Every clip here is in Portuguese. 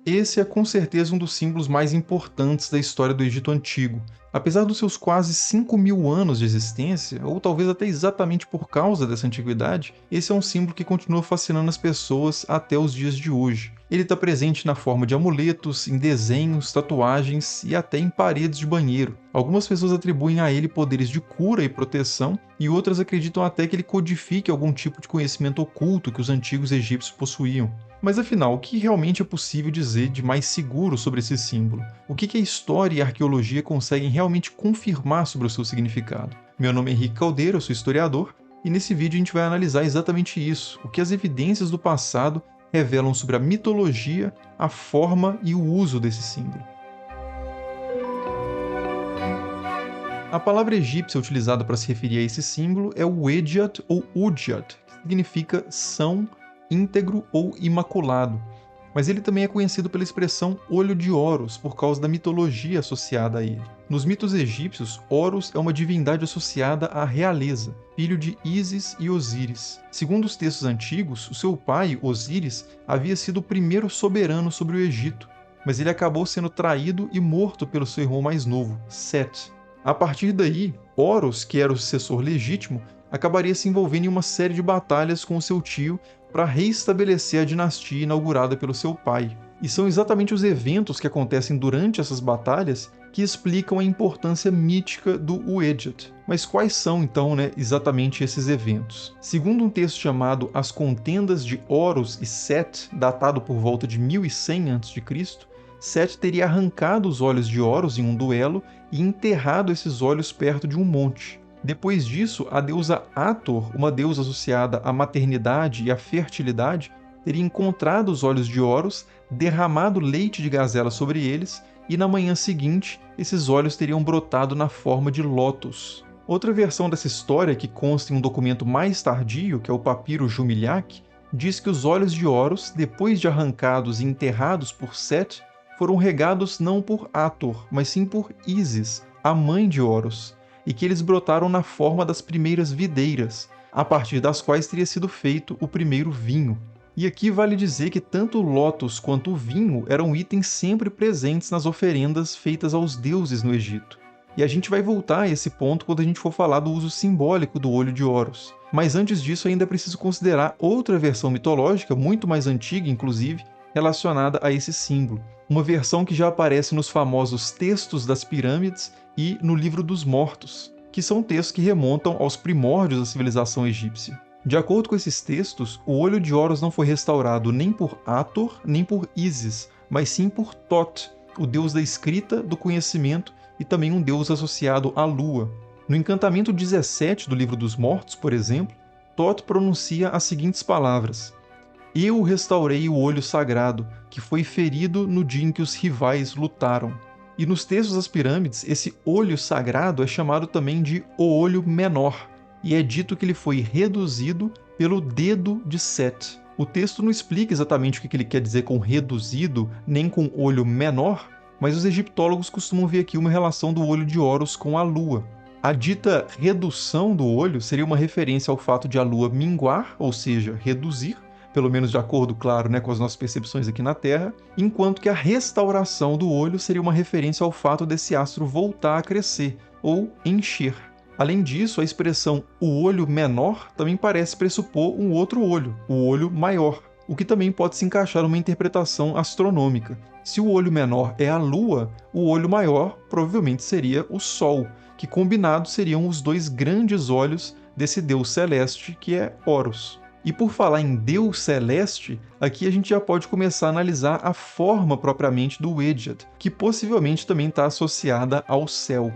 Esse é com certeza um dos símbolos mais importantes da história do Egito Antigo. Apesar dos seus quase 5.000 anos de existência, ou talvez até exatamente por causa dessa antiguidade, esse é um símbolo que continua fascinando as pessoas até os dias de hoje. Ele está presente na forma de amuletos, em desenhos, tatuagens e até em paredes de banheiro. Algumas pessoas atribuem a ele poderes de cura e proteção, e outras acreditam até que ele codifique algum tipo de conhecimento oculto que os antigos egípcios possuíam. Mas afinal, o que realmente é possível dizer de mais seguro sobre esse símbolo? O que a história e a arqueologia conseguem realmente confirmar sobre o seu significado? Meu nome é Henrique Caldeira, eu sou historiador, e nesse vídeo a gente vai analisar exatamente isso, o que as evidências do passado revelam sobre a mitologia, a forma e o uso desse símbolo. A palavra egípcia utilizada para se referir a esse símbolo é o Edjat ou Udjat, que significa são, íntegro ou imaculado, mas ele também é conhecido pela expressão olho de Horus por causa da mitologia associada a ele. Nos mitos egípcios, Horus é uma divindade associada à realeza, filho de Ísis e Osíris. Segundo os textos antigos, o seu pai, Osíris, havia sido o primeiro soberano sobre o Egito, mas ele acabou sendo traído e morto pelo seu irmão mais novo, Set. A partir daí, Horus, que era o sucessor legítimo, acabaria se envolvendo em uma série de batalhas com o seu tio para reestabelecer a dinastia inaugurada pelo seu pai. E são exatamente os eventos que acontecem durante essas batalhas que explicam a importância mítica do Uedjat. Mas quais são então, exatamente esses eventos? Segundo um texto chamado As Contendas de Horus e Set, datado por volta de 1100 a.C., Set teria arrancado os olhos de Horus em um duelo e enterrado esses olhos perto de um monte. Depois disso, a deusa Hathor, uma deusa associada à maternidade e à fertilidade, teria encontrado os olhos de Horus, derramado leite de gazela sobre eles, e na manhã seguinte, esses olhos teriam brotado na forma de lótus. Outra versão dessa história, que consta em um documento mais tardio, que é o papiro Jumilyak, diz que os olhos de Horus, depois de arrancados e enterrados por Set, foram regados não por Hathor, mas sim por Ísis, a mãe de Horus, e que eles brotaram na forma das primeiras videiras, a partir das quais teria sido feito o primeiro vinho. E aqui vale dizer que tanto o lótus quanto o vinho eram itens sempre presentes nas oferendas feitas aos deuses no Egito. E a gente vai voltar a esse ponto quando a gente for falar do uso simbólico do olho de Horus. Mas antes disso ainda é preciso considerar outra versão mitológica, muito mais antiga inclusive, relacionada a esse símbolo. Uma versão que já aparece nos famosos textos das pirâmides e no Livro dos Mortos, que são textos que remontam aos primórdios da civilização egípcia. De acordo com esses textos, o olho de Horus não foi restaurado nem por Hathor, nem por Ísis, mas sim por Thoth, o deus da escrita, do conhecimento e também um deus associado à lua. No encantamento 17 do Livro dos Mortos, por exemplo, Thoth pronuncia as seguintes palavras: Eu restaurei o olho sagrado, que foi ferido no dia em que os rivais lutaram. E nos textos das pirâmides, esse olho sagrado é chamado também de o olho menor, e é dito que ele foi reduzido pelo dedo de Set. O texto não explica exatamente o que ele quer dizer com reduzido, nem com olho menor, mas os egiptólogos costumam ver aqui uma relação do olho de Horus com a lua. A dita redução do olho seria uma referência ao fato de a lua minguar, ou seja, reduzir, pelo menos de acordo, claro, com as nossas percepções aqui na Terra, enquanto que a restauração do olho seria uma referência ao fato desse astro voltar a crescer, ou encher. Além disso, a expressão o olho menor também parece pressupor um outro olho, o olho maior, o que também pode se encaixar numa interpretação astronômica. Se o olho menor é a Lua, o olho maior provavelmente seria o Sol, que combinados seriam os dois grandes olhos desse deus celeste que é Horus. E por falar em Deus Celeste, aqui a gente já pode começar a analisar a forma propriamente do Uedjat, que possivelmente também está associada ao céu.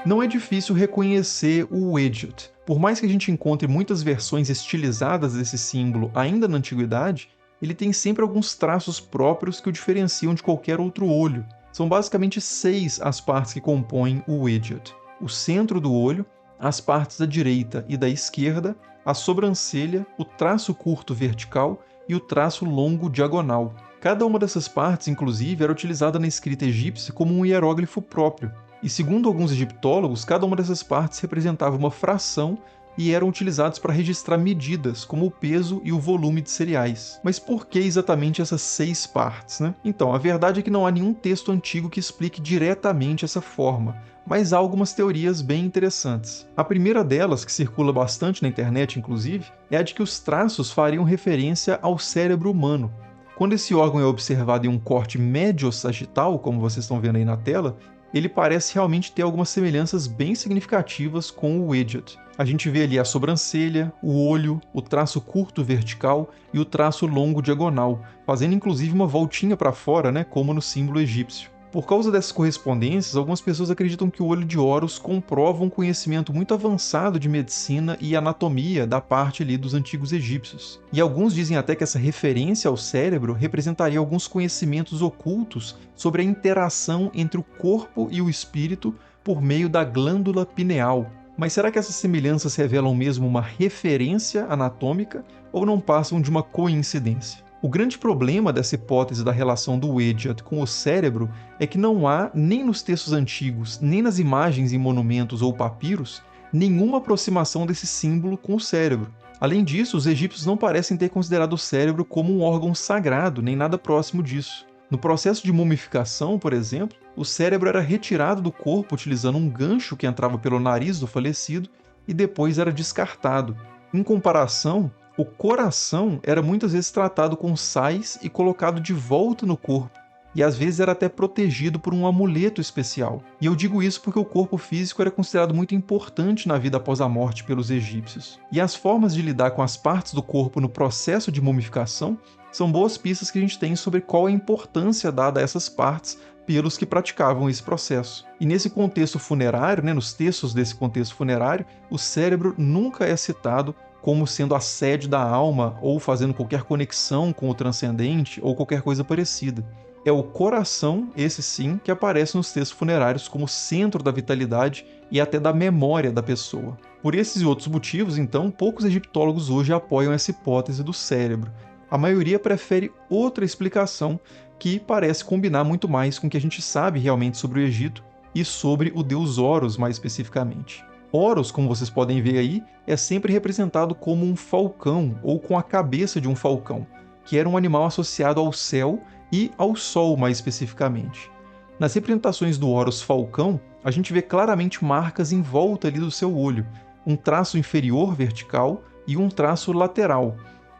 Não é difícil reconhecer o Uedjat. Por mais que a gente encontre muitas versões estilizadas desse símbolo ainda na antiguidade, ele tem sempre alguns traços próprios que o diferenciam de qualquer outro olho. São basicamente 6 as partes que compõem o Uedjat: o centro do olho, as partes da direita e da esquerda, a sobrancelha, o traço curto vertical e o traço longo diagonal. Cada uma dessas partes, inclusive, era utilizada na escrita egípcia como um hieróglifo próprio, e segundo alguns egiptólogos, cada uma dessas partes representava uma fração e eram utilizados para registrar medidas, como o peso e o volume de cereais. Mas por que exatamente essas 6 partes, né? Então, a verdade é que não há nenhum texto antigo que explique diretamente essa forma, mas há algumas teorias bem interessantes. A primeira delas, que circula bastante na internet inclusive, é a de que os traços fariam referência ao cérebro humano. Quando esse órgão é observado em um corte médio-sagital, como vocês estão vendo aí na tela, ele parece realmente ter algumas semelhanças bem significativas com o Wadjet. A gente vê ali a sobrancelha, o olho, o traço curto vertical e o traço longo diagonal, fazendo inclusive uma voltinha para fora, né, como no símbolo egípcio. Por causa dessas correspondências, algumas pessoas acreditam que o olho de Horus comprova um conhecimento muito avançado de medicina e anatomia da parte ali dos antigos egípcios. E alguns dizem até que essa referência ao cérebro representaria alguns conhecimentos ocultos sobre a interação entre o corpo e o espírito por meio da glândula pineal. Mas será que essas semelhanças revelam mesmo uma referência anatômica ou não passam de uma coincidência? O grande problema dessa hipótese da relação do Wadjet com o cérebro é que não há, nem nos textos antigos, nem nas imagens em monumentos ou papiros, nenhuma aproximação desse símbolo com o cérebro. Além disso, os egípcios não parecem ter considerado o cérebro como um órgão sagrado, nem nada próximo disso. No processo de mumificação, por exemplo, o cérebro era retirado do corpo utilizando um gancho que entrava pelo nariz do falecido e depois era descartado. Em comparação, o coração era muitas vezes tratado com sais e colocado de volta no corpo, e às vezes era até protegido por um amuleto especial. E eu digo isso porque o corpo físico era considerado muito importante na vida após a morte pelos egípcios. E as formas de lidar com as partes do corpo no processo de mumificação são boas pistas que a gente tem sobre qual é a importância dada a essas partes pelos que praticavam esse processo. E nesse contexto funerário, nos textos desse contexto funerário, o cérebro nunca é citado como sendo a sede da alma ou fazendo qualquer conexão com o transcendente ou qualquer coisa parecida. É o coração, esse sim, que aparece nos textos funerários como centro da vitalidade e até da memória da pessoa. Por esses e outros motivos, então, poucos egiptólogos hoje apoiam essa hipótese do cérebro. A maioria prefere outra explicação que parece combinar muito mais com o que a gente sabe realmente sobre o Egito e sobre o deus Horus mais especificamente. Horus, como vocês podem ver aí, é sempre representado como um falcão ou com a cabeça de um falcão, que era um animal associado ao céu e ao sol mais especificamente. Nas representações do Horus falcão, a gente vê claramente marcas em volta ali do seu olho, um traço inferior vertical e um traço lateral.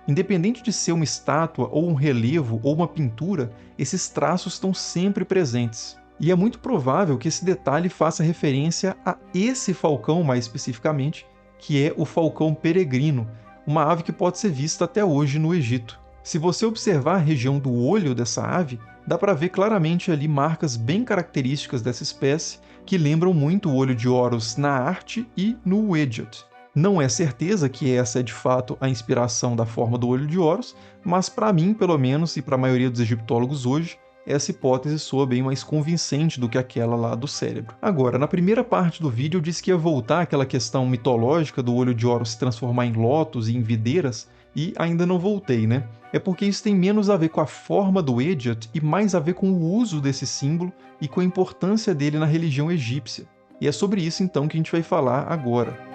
Independente de ser uma estátua ou um relevo ou uma pintura, esses traços estão sempre presentes. E é muito provável que esse detalhe faça referência a esse falcão mais especificamente, que é o falcão peregrino, uma ave que pode ser vista até hoje no Egito. Se você observar a região do olho dessa ave, dá para ver claramente ali marcas bem características dessa espécie, que lembram muito o olho de Horus na arte e no Wadjet. Não é certeza que essa é de fato a inspiração da forma do olho de Horus, mas para mim, pelo menos, e para a maioria dos egiptólogos hoje, essa hipótese soa bem mais convincente do que aquela lá do cérebro. Agora, na primeira parte do vídeo eu disse que ia voltar àquela questão mitológica do olho de Horus se transformar em lótus e em videiras, e ainda não voltei, né? É porque isso tem menos a ver com a forma do Wadjet e mais a ver com o uso desse símbolo e com a importância dele na religião egípcia. E é sobre isso então que a gente vai falar agora.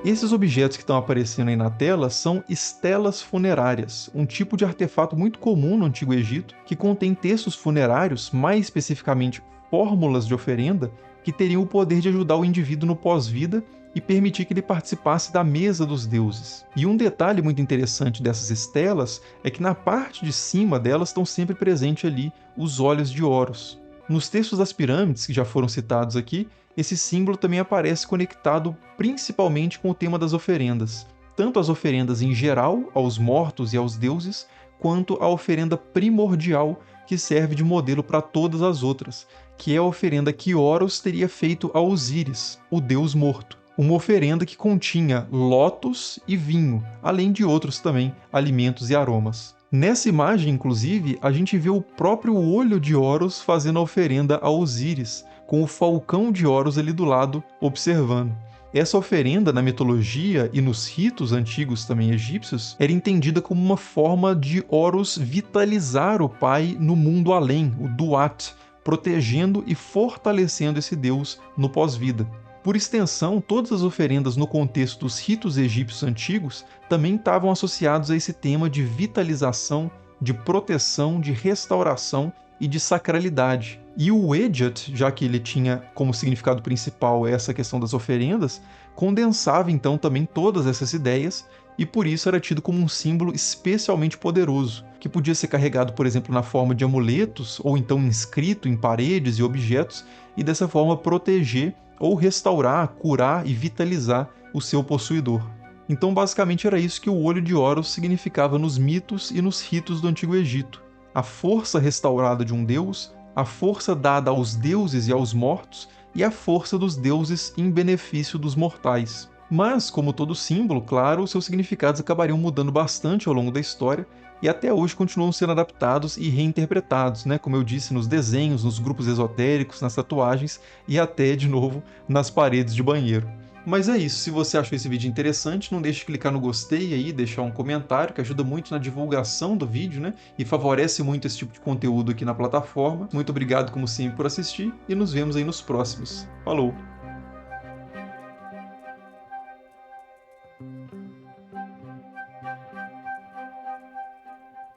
Esses objetos que estão aparecendo aí na tela são estelas funerárias, um tipo de artefato muito comum no Antigo Egito, que contém textos funerários, mais especificamente fórmulas de oferenda, que teriam o poder de ajudar o indivíduo no pós-vida e permitir que ele participasse da mesa dos deuses. E um detalhe muito interessante dessas estelas é que na parte de cima delas estão sempre presentes ali os olhos de Horus. Nos textos das pirâmides, que já foram citados aqui, esse símbolo também aparece conectado principalmente com o tema das oferendas, tanto as oferendas em geral, aos mortos e aos deuses, quanto a oferenda primordial que serve de modelo para todas as outras, que é a oferenda que Horus teria feito a Osíris, o deus morto. Uma oferenda que continha lótus e vinho, além de outros também, alimentos e aromas. Nessa imagem, inclusive, a gente vê o próprio olho de Horus fazendo a oferenda a Osíris, com o falcão de Horus ali do lado, observando. Essa oferenda, na mitologia e nos ritos antigos também egípcios, era entendida como uma forma de Horus vitalizar o pai no mundo além, o Duat, protegendo e fortalecendo esse deus no pós-vida. Por extensão, todas as oferendas no contexto dos ritos egípcios antigos também estavam associados a esse tema de vitalização, de proteção, de restauração e de sacralidade. E o Wedjat, já que ele tinha como significado principal essa questão das oferendas, condensava então também todas essas ideias e por isso era tido como um símbolo especialmente poderoso, que podia ser carregado, por exemplo, na forma de amuletos ou então inscrito em paredes e objetos e dessa forma proteger ou restaurar, curar e vitalizar o seu possuidor. Então, basicamente, era isso que o olho de Horus significava nos mitos e nos ritos do Antigo Egito. A força restaurada de um deus, a força dada aos deuses e aos mortos, e a força dos deuses em benefício dos mortais. Mas, como todo símbolo, claro, seus significados acabariam mudando bastante ao longo da história, e até hoje continuam sendo adaptados e reinterpretados, né? Como eu disse, nos desenhos, nos grupos esotéricos, nas tatuagens e até, de novo, nas paredes de banheiro. Mas é isso, se você achou esse vídeo interessante, não deixe de clicar no gostei aí, deixar um comentário, que ajuda muito na divulgação do vídeo, né? E favorece muito esse tipo de conteúdo aqui na plataforma. Muito obrigado, como sempre, por assistir e nos vemos aí nos próximos. Falou!